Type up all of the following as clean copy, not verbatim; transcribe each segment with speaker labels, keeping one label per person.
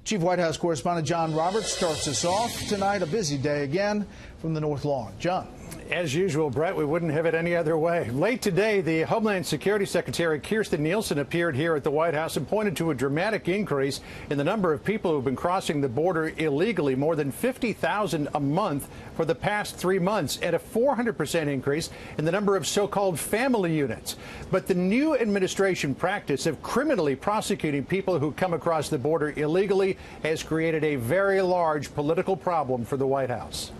Speaker 1: Chief White House correspondent John Roberts starts us off tonight. A busy day again from the North Lawn. John.
Speaker 2: As usual, Brett, we wouldn't have it any other way. Late today, the Homeland Security Secretary Kirstjen Nielsen appeared here at the White House and pointed to a dramatic increase in the number of people who've been crossing the border illegally, more than 50,000 a month for the past 3 months, and a 400% increase in the number of so-called family units. But the new administration practice of criminally prosecuting people who come across the border illegally has created a very large political problem for the White House.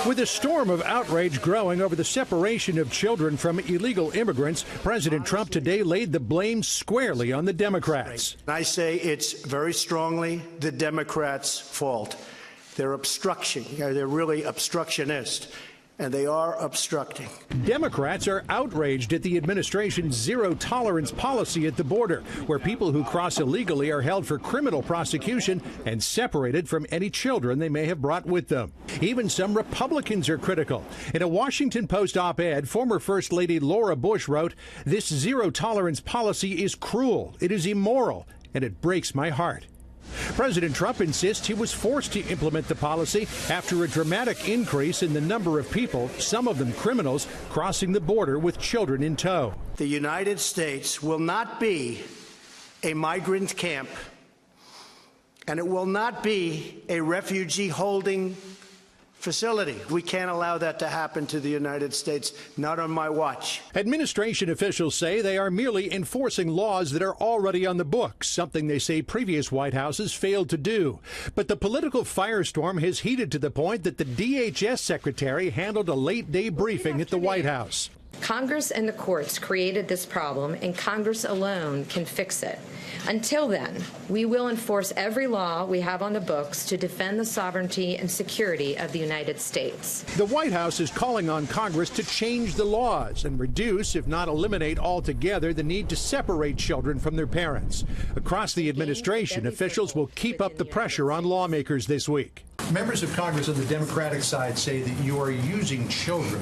Speaker 2: With a storm of outrage growing over the separation of children from illegal immigrants, President Trump today laid the blame squarely on the Democrats.
Speaker 3: I say it's very strongly the Democrats' fault. They're really obstructionist, and they are obstructing.
Speaker 2: Democrats are outraged at the administration's zero-tolerance policy at the border, where people who cross illegally are held for criminal prosecution and separated from any children they may have brought with them. Even some Republicans are critical. In a Washington Post op-ed, former First Lady Laura Bush wrote, "This zero-tolerance policy is cruel, it is immoral, and it breaks my heart." President Trump insists he was forced to implement the policy after a dramatic increase in the number of people, some of them criminals, crossing the border with children in tow.
Speaker 3: The United States will not be a migrant camp, and it will not be a refugee holding facility. We can't allow that to happen to the United States, not on my watch.
Speaker 2: Administration officials say they are merely enforcing laws that are already on the books, something they say previous White Houses failed to do. But the political firestorm has heated to the point that the DHS secretary handled a late-day briefing at the White House.
Speaker 4: Congress and the courts created this problem, and Congress alone can fix it. Until then, we will enforce every law we have on the books to defend the sovereignty and security of the United States.
Speaker 2: The White House is calling on Congress to change the laws and reduce, if not eliminate altogether, the need to separate children from their parents. Across the administration, officials will keep up the pressure on lawmakers this week. Members of Congress on the Democratic side say that you are using children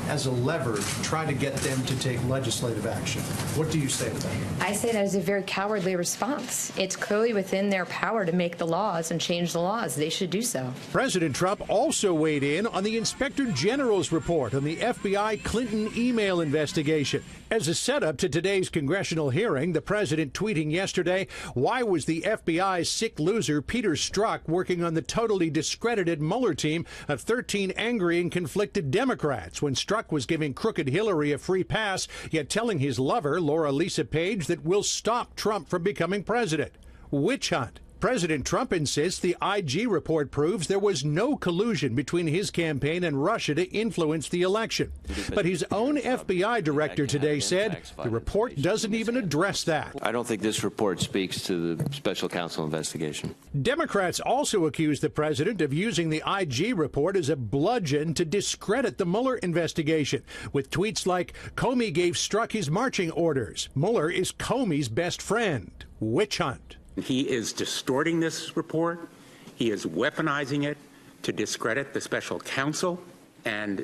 Speaker 2: as a lever to try to get them to take legislative action. What do you say to that?
Speaker 4: I say that is a very cowardly response. It's clearly within their power to make the laws and change the laws. They should do so.
Speaker 2: President Trump also weighed in on the Inspector General's report on the FBI Clinton email investigation. As a setup to today's congressional hearing, the president tweeting yesterday, "Why was the FBI's sick loser Peter Strzok working on the totally discredited Mueller team of 13 angry and conflicted Democrats when Strzok was giving crooked Hillary a free pass, yet telling his lover, Laura Lisa Page, that we'll stop Trump from becoming president? Witch hunt." President Trump insists the IG report proves there was no collusion between his campaign and Russia to influence the election. But his own FBI director today said the report doesn't even address that.
Speaker 5: I don't think this report speaks to the special counsel investigation.
Speaker 2: Democrats also accuse the president of using the IG report as a bludgeon to discredit the Mueller investigation, with tweets like, "Comey gave Strzok his marching orders. Mueller is Comey's best friend." Witch hunt.
Speaker 6: He is distorting this report. He is weaponizing it to discredit the special counsel and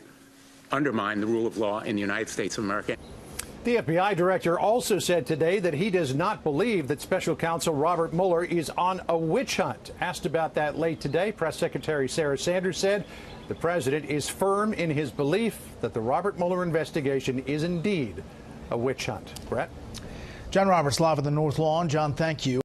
Speaker 6: undermine the rule of law in the United States of America.
Speaker 2: The FBI director also said today that he does not believe that special counsel Robert Mueller is on a witch hunt. Asked about that late today, Press Secretary Sarah Sanders said the president is firm in his belief that the Robert Mueller investigation is indeed a witch hunt. Brett?
Speaker 1: John Roberts live at the North Lawn. John, thank you.